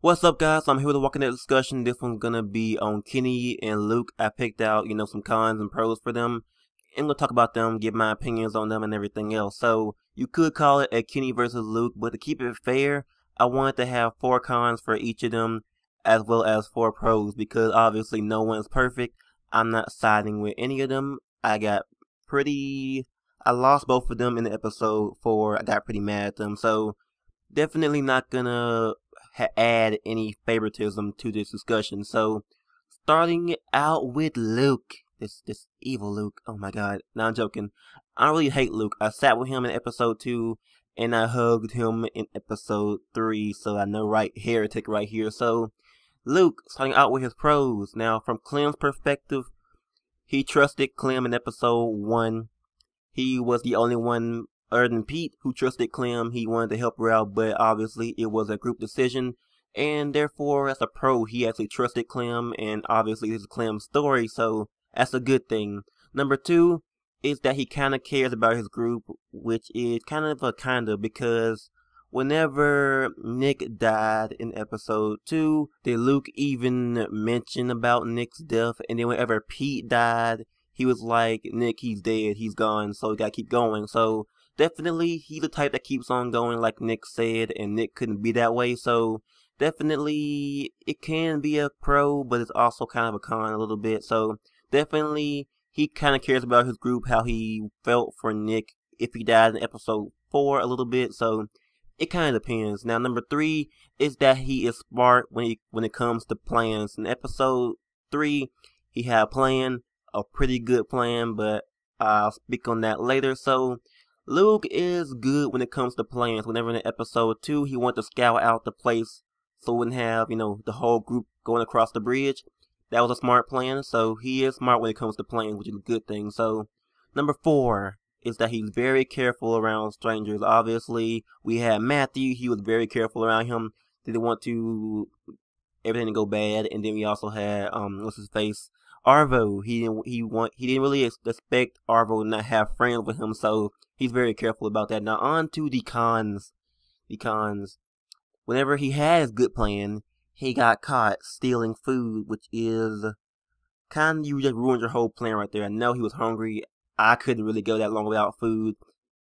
What's up, guys? I'm here with a Walking Dead discussion. This one's gonna be on Kenny and Luke. I picked out, some cons and pros for them. And we'll talk about them, give my opinions on them and everything else. So, you could call it a Kenny versus Luke, but to keep it fair, I wanted to have 4 cons for each of them, as well as 4 pros, because obviously no one's perfect. I'm not siding with any of them. I lost both of them in the episode 4. I got pretty mad at them, so definitely not gonna add any favoritism to this discussion. So, starting out with Luke, this evil Luke. Oh my God! No, I'm joking. I don't really hate Luke. I sat with him in episode 2, and I hugged him in episode 3. So I know heretic right here. So Luke, starting out with his pros. Now, from Clem's perspective, he trusted Clem in episode 1. He was the only one other than Pete who trusted Clem. He wanted to help her out, but obviously it was a group decision, and therefore as a pro he actually trusted Clem, and obviously this is Clem's story, so that's a good thing. Number 2 is that he kind of cares about his group, which is kind of because whenever Nick died in episode 2, did Luke even mention about Nick's death? And then whenever Pete died, he was like, Nick, he's dead, he's gone, so we gotta keep going. So definitely, he's the type that keeps on going, like Nick said, and Nick couldn't be that way, so definitely, it can be a pro, but it's also kind of a con a little bit, so definitely, he kind of cares about his group, how he felt for Nick if he died in episode 4 a little bit, so it kind of depends. Now, number 3 is that he is smart when it comes to plans. In episode 3, he had a plan, a pretty good plan, but I'll speak on that later, so Luke is good when it comes to plans. Whenever in episode 2, he wanted to scout out the place so we wouldn't have, the whole group going across the bridge. That was a smart plan, so he is smart when it comes to plans, which is a good thing. So, number 4 is that he's very careful around strangers. Obviously, we had Matthew, he was very careful around him. Didn't want everything to go bad, and then we also had, what's his face? Arvo. He didn't really expect Arvo to not have friends with him, so he's very careful about that. Now on to the cons. The cons. Whenever he had his good plan, he got caught stealing food, which is you just ruined your whole plan right there. I know he was hungry. I couldn't really go that long without food,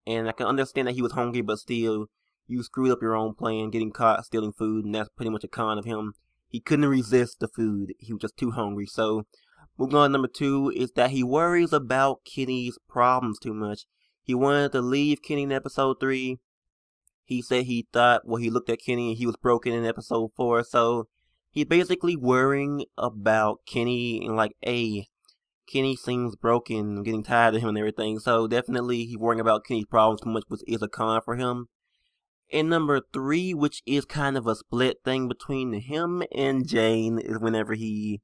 and I can understand that he was hungry, but still, you screwed up your own plan, getting caught stealing food, and that's pretty much a con of him. He couldn't resist the food. He was just too hungry. So, moving on to number 2 is that he worries about Kenny's problems too much. He wanted to leave Kenny in episode 3. He said he looked at Kenny and he was broken in episode 4. So, he's basically worrying about Kenny and like, hey, Kenny seems broken, I'm getting tired of him and everything. So, definitely he's worrying about Kenny's problems too much, which is a con for him. And number 3, which is kind of a split thing between him and Jane, is whenever he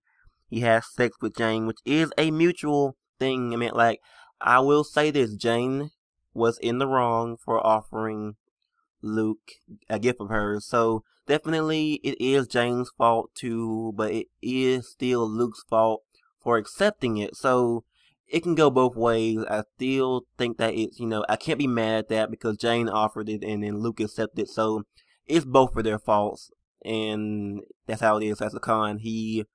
has sex with Jane, which is a mutual thing. I mean, like, I will say this, Jane was in the wrong for offering Luke a gift of hers, so definitely it is Jane's fault too, but it is still Luke's fault for accepting it, so it can go both ways. I still think that it's, I can't be mad at that because Jane offered it and then Luke accepted it, so it's both of their faults, and that's how it is as a con. He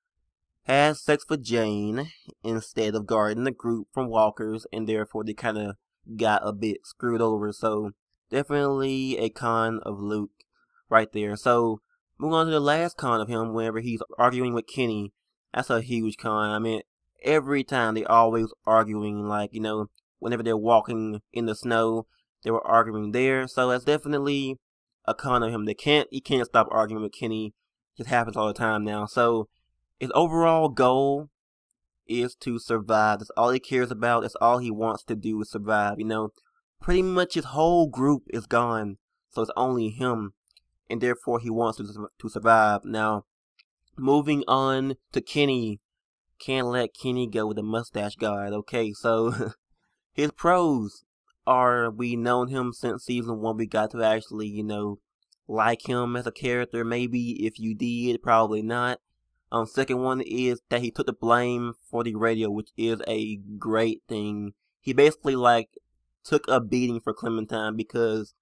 has sex with Jane instead of guarding the group from walkers, and therefore they kind of got a bit screwed over, so definitely a con of Luke right there. So, moving on to the last con of him, whenever he's arguing with Kenny, that's a huge con. I mean, every time they're always arguing, like, whenever they're walking in the snow, they were arguing there, so that's definitely a con of him. He can't stop arguing with Kenny. It just happens all the time now, so his overall goal is to survive. That's all he cares about. That's all he wants to do is survive, Pretty much his whole group is gone, so it's only him, and therefore he wants to survive. Now, moving on to Kenny. Can't let Kenny go with the mustache guard. Okay, so his pros are we known him since season 1. We got to actually, like him as a character. Maybe if you did, probably not. Second one is that he took the blame for the radio, which is a great thing. He basically, took a beating for Clementine because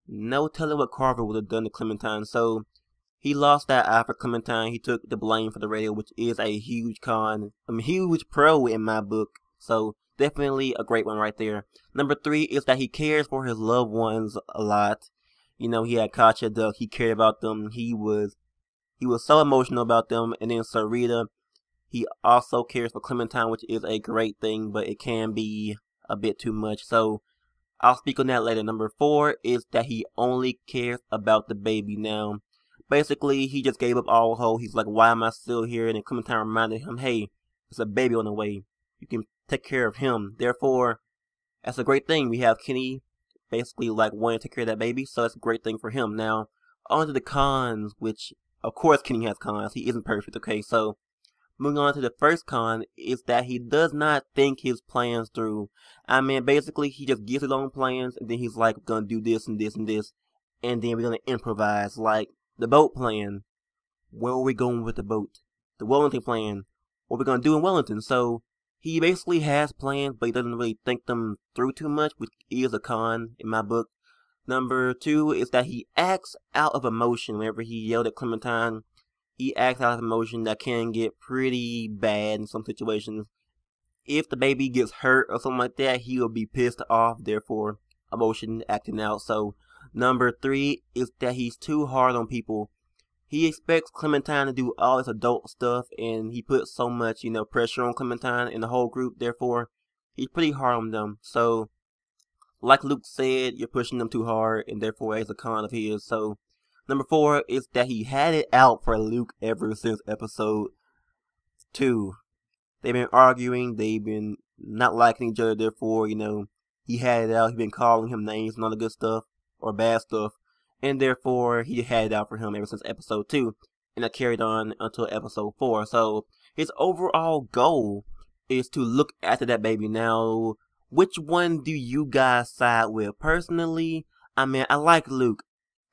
no telling what Carver would have done to Clementine. So, he lost that eye for Clementine. He took the blame for the radio, which is a huge huge pro in my book. So definitely a great one right there. Number 3 is that he cares for his loved ones a lot. You know, he had Katya, Duck. He cared about them. He was so emotional about them. And then Sarita, he also cares for Clementine, which is a great thing, but it can be a bit too much. So I'll speak on that later. Number 4 is that he only cares about the baby. Now, basically, he just gave up all hope. He's like, why am I still here? And then Clementine reminded him, hey, there's a baby on the way. You can take care of him. Therefore, that's a great thing. We have Kenny basically like wanting to take care of that baby, so that's a great thing for him. Now, on to the cons, which, of course, Kenny has cons. He isn't perfect, okay? So, moving on to the first con is that he does not think his plans through. I mean, basically, he just gets his own plans, and then he's like, we're gonna do this and this and this, and then we're gonna improvise. Like, the boat plan. Where are we going with the boat? The Wellington plan. What are we gonna do in Wellington? So, he basically has plans, but he doesn't really think them through too much, which is a con in my book. Number 2 is that he acts out of emotion whenever he yelled at Clementine. He acts out of emotion that can get pretty bad in some situations. If the baby gets hurt or something like that, he will be pissed off, therefore emotion acting out. So number 3 is that he's too hard on people. He expects Clementine to do all this adult stuff, and he puts so much, pressure on Clementine and the whole group, therefore he's pretty hard on them. So like Luke said, you're pushing them too hard, and therefore it's a con of his. So number 4 is that he had it out for Luke ever since episode 2. They've been arguing, they've been not liking each other, therefore, he had it out. He's been calling him names and all the good stuff, or bad stuff, and therefore he had it out for him ever since episode 2, and it carried on until episode 4. So his overall goal is to look after that baby. Now, which one do you guys side with? Personally, I mean, I like Luke.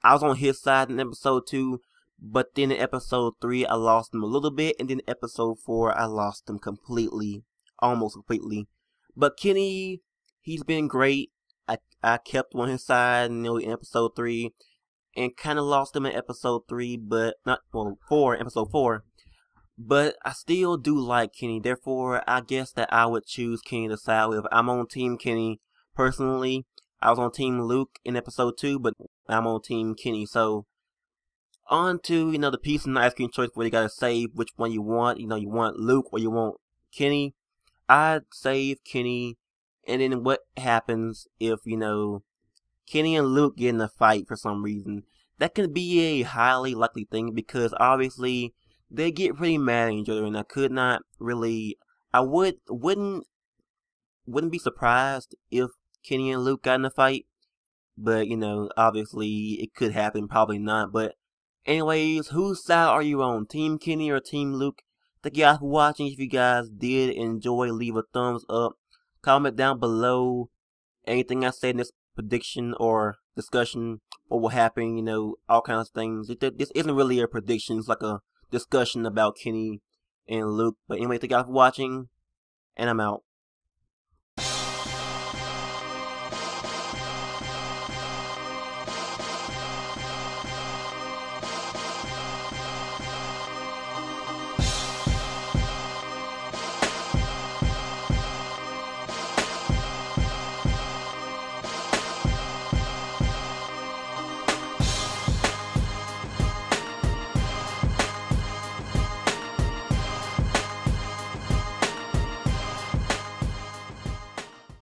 I was on his side in episode 2, but then in episode 3, I lost him a little bit, and then episode 4, I lost him completely. Almost completely. But Kenny, he's been great. I kept on his side, in episode 3, and kind of lost him in episode 3, but episode 4. But I still do like Kenny, therefore, I guess that I would choose Kenny to side with. I'm on Team Kenny, personally. I was on Team Luke in episode 2, but I'm on Team Kenny. So, on to, the peace and the ice cream choice where you gotta save which one you want. You want Luke or you want Kenny. I'd save Kenny, and then what happens if, Kenny and Luke get in a fight for some reason? That could be a highly likely thing, because obviously they get pretty mad at each other, and I could not really, I wouldn't be surprised if Kenny and Luke got in a fight, but obviously it could happen, probably not. But anyways, whose side are you on, Team Kenny or Team Luke? Thank you guys for watching. If you guys did enjoy, leave a thumbs up, comment down below anything I said in this prediction or discussion, what will happen, all kinds of things. This isn't really a prediction, it's like a discussion about Kenny and Luke. But anyway, thank you guys for watching, and I'm out.